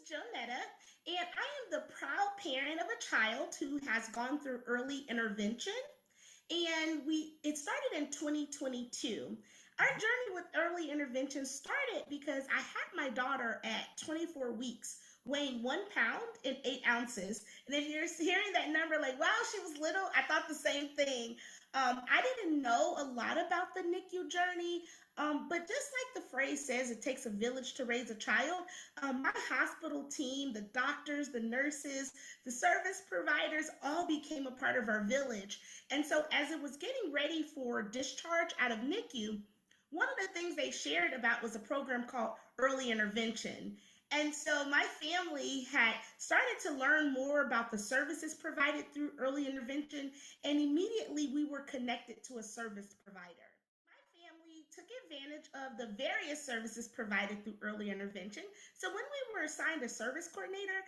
Joanetta, and I am the proud parent of a child who has gone through early intervention. And it started in 2022. Our journey with early intervention started because I had my daughter at 24 weeks, weighing 1 pound and 8 ounces. And if you're hearing that number, like, wow, she was little, I thought the same thing. I didn't know a lot about the NICU journey, but just like the phrase says, it takes a village to raise a child. My hospital team, the doctors, the nurses, the service providers all became a part of our village. And so, as it was getting ready for discharge out of NICU, one of the things they shared about was a program called early intervention. And so my family had started to learn more about the services provided through early intervention, and immediately we were connected to a service provider. My family took advantage of the various services provided through early intervention. So when we were assigned a service coordinator,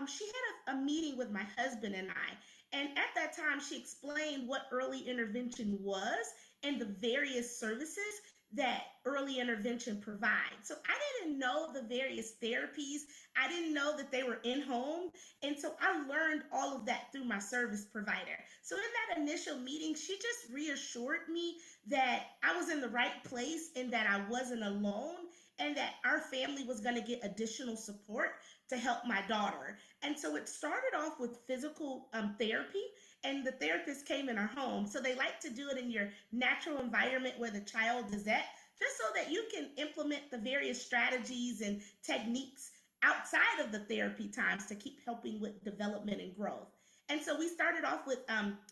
she had a meeting with my husband and I. And at that time, she explained what early intervention was and the various services that early intervention provides. So I didn't know the various therapies. I didn't know that they were in home. And so I learned all of that through my service provider. So in that initial meeting, she just reassured me that I was in the right place and that I wasn't alone and that our family was going to get additional support to help my daughter. And so it started off with physical therapy, and the therapist came in our home. So they like to do it in your natural environment where the child is at, just so that you can implement the various strategies and techniques outside of the therapy times to keep helping with development and growth. And so we started off with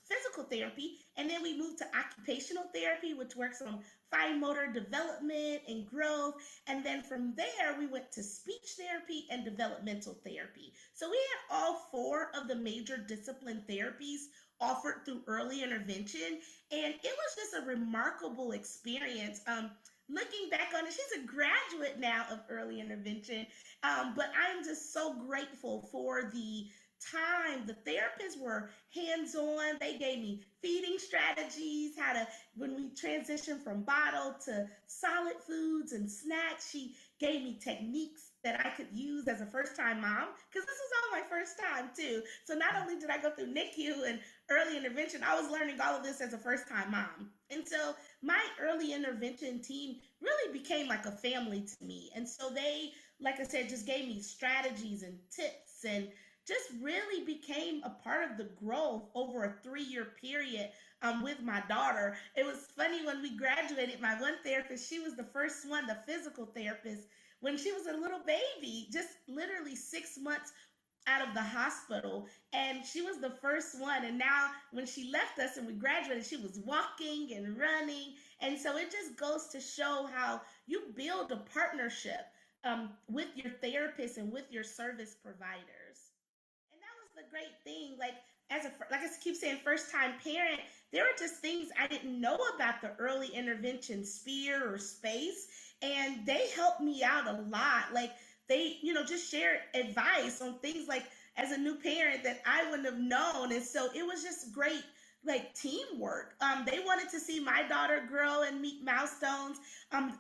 physical therapy, and then we moved to occupational therapy, which works on fine motor development and growth. And then from there, we went to speech therapy and developmental therapy. So we had all four of the major discipline therapies offered through early intervention. And it was just a remarkable experience. Looking back on it, she's a graduate now of early intervention, but I'm just so grateful for the time. The therapists were hands-on. They gave me feeding strategies, how to, when we transitioned from bottle to solid foods and snacks, she gave me techniques that I could use as a first-time mom, because this was all my first time too. So not only did I go through NICU and early intervention, I was learning all of this as a first-time mom. And so my early intervention team really became like a family to me. And so they, like I said, just gave me strategies and tips and just really became a part of the growth over a 3-year period with my daughter. It was funny when we graduated, my one therapist, she was the first one, the physical therapist, when she was a little baby, just literally 6 months out of the hospital, and she was the first one. And now when she left us and we graduated, she was walking and running. And so it just goes to show how you build a partnership with your therapist and with your service providers. And that was the great thing. Like I keep saying, first time parent, there were just things I didn't know about the early intervention sphere or space, and they helped me out a lot. Like they, just shared advice on things like as a new parent that I wouldn't have known. And so it was just great, like teamwork. They wanted to see my daughter grow and meet milestones.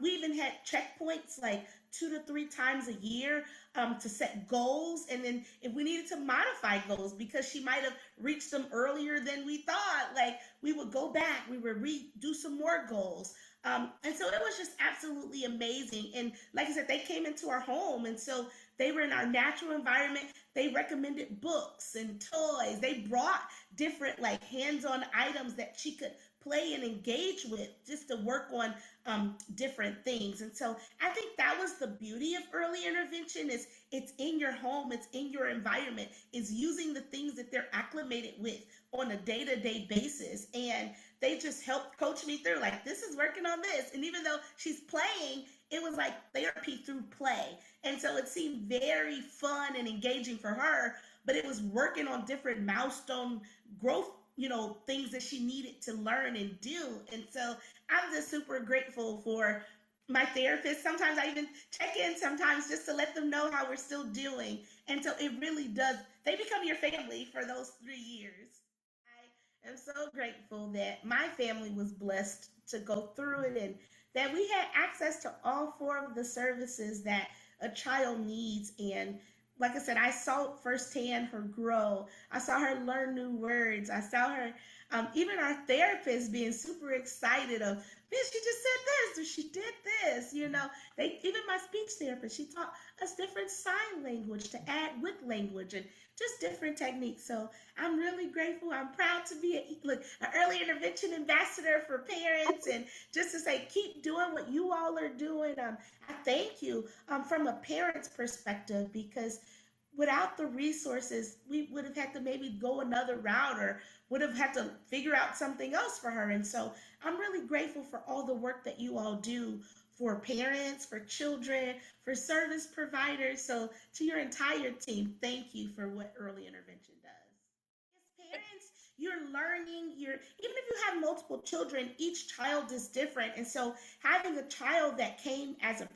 We even had checkpoints like 2 to 3 times a year to set goals. And then if we needed to modify goals because she might have reached them earlier than we thought, like we would go back, we would redo some more goals. And so it was just absolutely amazing. And like I said, they came into our home. And so they were in our natural environment. They recommended books and toys. They brought different like hands-on items that she could play and engage with just to work on different things. And so I think that was the beauty of early intervention is it's in your home, it's in your environment, is using the things that they're acclimated with on a day-to-day basis. And they just helped coach me through like, this is working on this. And even though she's playing, it was like therapy through play. And so it seemed very fun and engaging for her, but it was working on different milestone growth, things that she needed to learn and do. And so I'm just super grateful for my therapist. Sometimes I even check in sometimes just to let them know how we're still doing. And so it really does, they become your family for those 3 years. I am so grateful that my family was blessed to go through it and that we had access to all four of the services that a child needs. And like I said, I saw firsthand her grow. I saw her learn new words. I saw her, even our therapist being super excited of, bitch, she just said this or she did this. They even my speech therapist, she taught us different sign language to add with language and just different techniques. So I'm really grateful. I'm proud to be an early intervention ambassador for parents, and just to say, keep doing what you all are doing. I thank you from a parent's perspective, because without the resources, we would have had to maybe go another route or would have had to figure out something else for her. And so I'm really grateful for all the work that you all do for parents, for children, for service providers. So to your entire team, thank you for what early intervention does. As parents, you're learning, even if you have multiple children, each child is different. And so having a child that came as a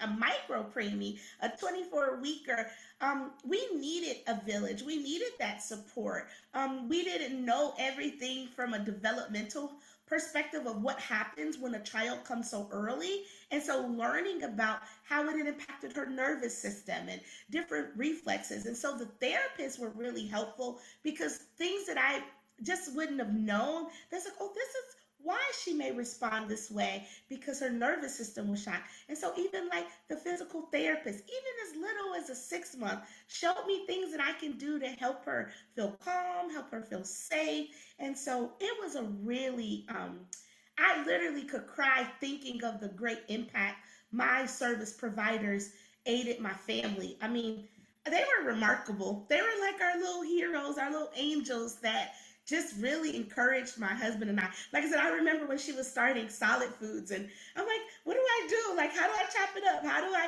micro preemie, a 24-weeker, we needed a village. We needed that support. We didn't know everything from a developmental perspective of what happens when a child comes so early. And so learning about how it had impacted her nervous system and different reflexes. And so the therapists were really helpful, because things that I just wouldn't have known, that's like, oh, this is why she may respond this way, because her nervous system was shot. And so even like the physical therapist, even as little as a 6 month, showed me things that I can do to help her feel calm, help her feel safe. And so it was a really, I literally could cry thinking of the great impact my service providers aided my family. I mean, they were remarkable. They were like our little heroes, our little angels that just really encouraged my husband and I. Like I said, I remember when she was starting solid foods, and I'm like, what do I do? Like, how do I chop it up? How do I,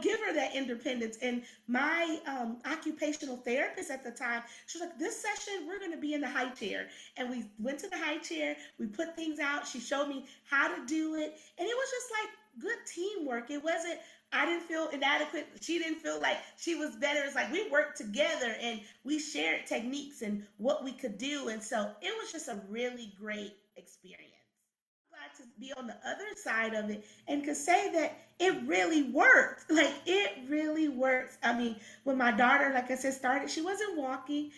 give her that independence? And my occupational therapist at the time, she was like, this session, we're going to be in the high chair. And we went to the high chair. We put things out. She showed me how to do it. And it was just like good teamwork. It wasn't, I didn't feel inadequate. She didn't feel like she was better. It's like we worked together and we shared techniques and what we could do. And so it was just a really great experience. Glad to be on the other side of it and could say that it really worked. Like, it really works. I mean, when my daughter, like I said, started, she wasn't walking.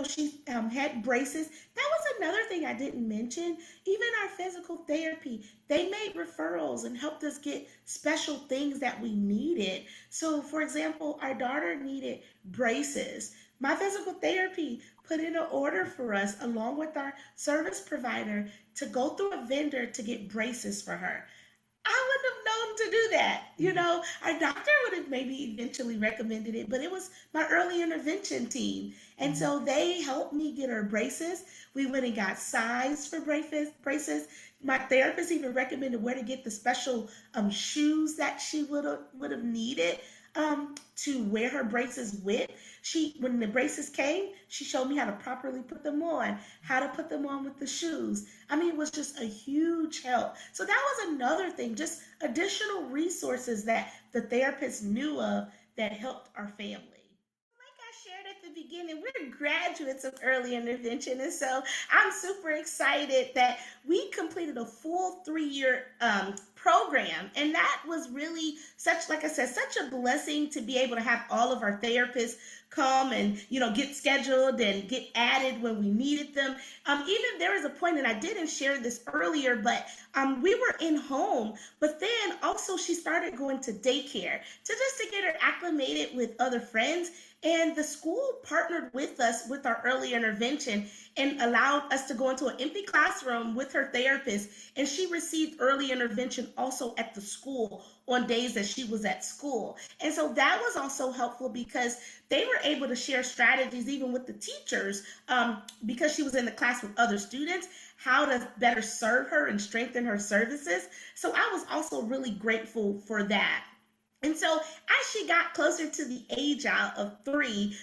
She had braces. That was another thing I didn't mention. Even our physical therapy, they made referrals and helped us get special things that we needed. So, for example, our daughter needed braces. My physical therapy put in an order for us, along with our service provider, to go through a vendor to get braces for her. I wouldn't have known to do that. Our doctor would have maybe eventually recommended it, but it was my early intervention team. And so they helped me get her braces. We went and got size for braces. My therapist even recommended where to get the special shoes that she would have needed to wear her braces with. When the braces came, she showed me how to properly put them on, how to put them on with the shoes. I mean, it was just a huge help. So that was another thing, just additional resources that the therapist knew of that helped our family. Like I shared at the beginning, we're graduates of early intervention. And so I'm super excited that we completed a full 3-year program. And that was really like I said, such a blessing to be able to have all of our therapists come and, get scheduled and get added when we needed them. Even there was a point, and I didn't share this earlier, but we were in home, but then also she started going to daycare to get her acclimated with other friends. And the school partnered with us with our early intervention and allowed us to go into an empty classroom with her therapist. And she received early intervention also at the school on days that she was at school. And so that was also helpful because they were able to share strategies even with the teachers, because she was in the class with other students, how to better serve her and strengthen her services. So I was also really grateful for that. And so as she got closer to the age out of 3,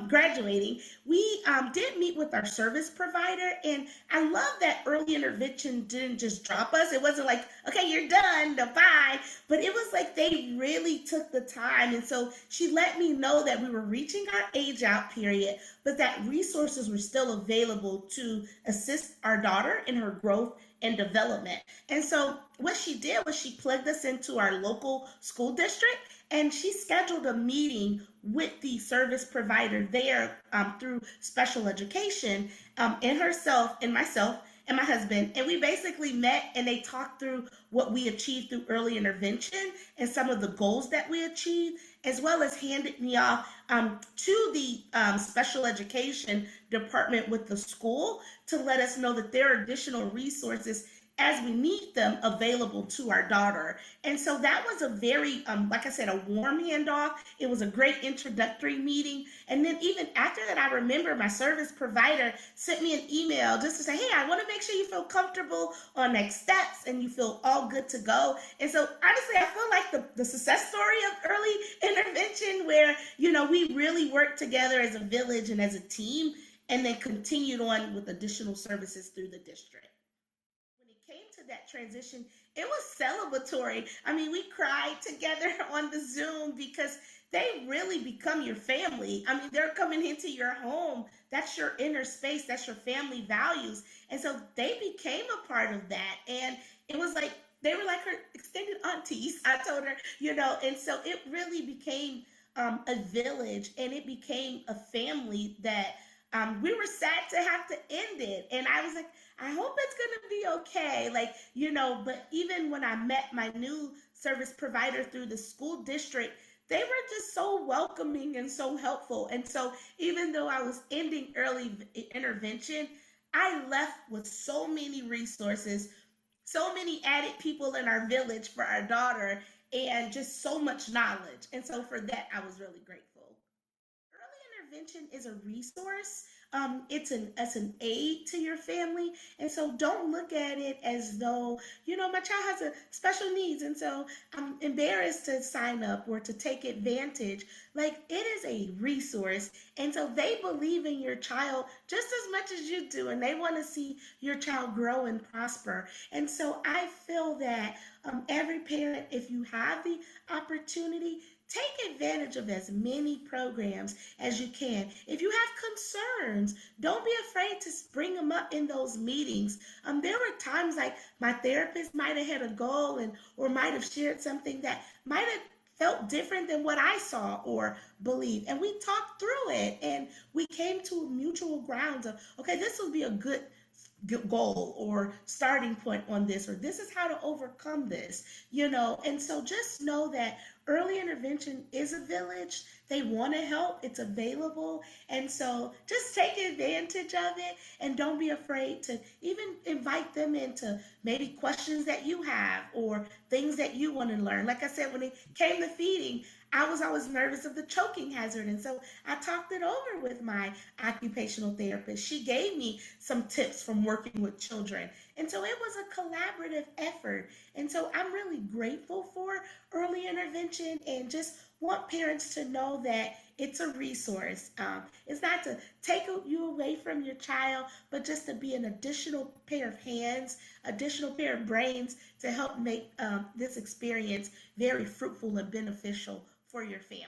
graduating, we did meet with our service provider. And I love that early intervention didn't just drop us. It wasn't like, okay, you're done, bye. But it was like they really took the time. And so she let me know that we were reaching our age out period, but that resources were still available to assist our daughter in her growth and development. And so what she did was she plugged us into our local school district, and she scheduled a meeting with the service provider there through special education, and herself and myself and my husband. And we basically met and they talked through what we achieved through early intervention and some of the goals that we achieved, as well as handed me off to the special education department with the school to let us know that there are additional resources as we need them available to our daughter. And so that was a very, like I said, a warm handoff. It was a great introductory meeting. And then even after that, I remember my service provider sent me an email just to say, hey, I want to make sure you feel comfortable on next steps and you feel all good to go. And so honestly, I feel like the success story of early intervention where, we really worked together as a village and as a team and then continued on with additional services through the district. When it came to that transition, it was celebratory. I mean, we cried together on the Zoom because they really become your family. I mean, they're coming into your home. That's your inner space. That's your family values. And so they became a part of that. And it was like, they were like her extended aunties, I told her, and so it really became a village and it became a family that we were sad to have to end it. And I was like, I hope it's going to be okay. But even when I met my new service provider through the school district, they were just so welcoming and so helpful. And so even though I was ending early intervention, I left with so many resources, so many added people in our village for our daughter, and just so much knowledge. And so for that, I was really grateful. Early intervention is a resource. It's an aid to your family, and so don't look at it as though my child has a special needs, and so I'm embarrassed to sign up or to take advantage. Like, it is a resource, and so they believe in your child just as much as you do, and they want to see your child grow and prosper. And so I feel that every parent, if you have the opportunity, take advantage of as many programs as you can. If you have concerns, don't be afraid to bring them up in those meetings. There were times like my therapist might have had a goal or might have shared something that might have felt different than what I saw or believed. And we talked through it and we came to mutual grounds of, okay, this will be a good goal or starting point on this, or this is how to overcome this, and so just know that early intervention is a village. They want to help, it's available, and so just take advantage of it and don't be afraid to even invite them into maybe questions that you have or things that you want to learn. Like I said, when it came to feeding, I was always nervous of the choking hazard. And so I talked it over with my occupational therapist. She gave me some tips from working with children. And so it was a collaborative effort. And so I'm really grateful for early intervention and just want parents to know that it's a resource. It's not to take you away from your child, but just to be an additional pair of hands, additional pair of brains to help make this experience very fruitful and beneficial for your family.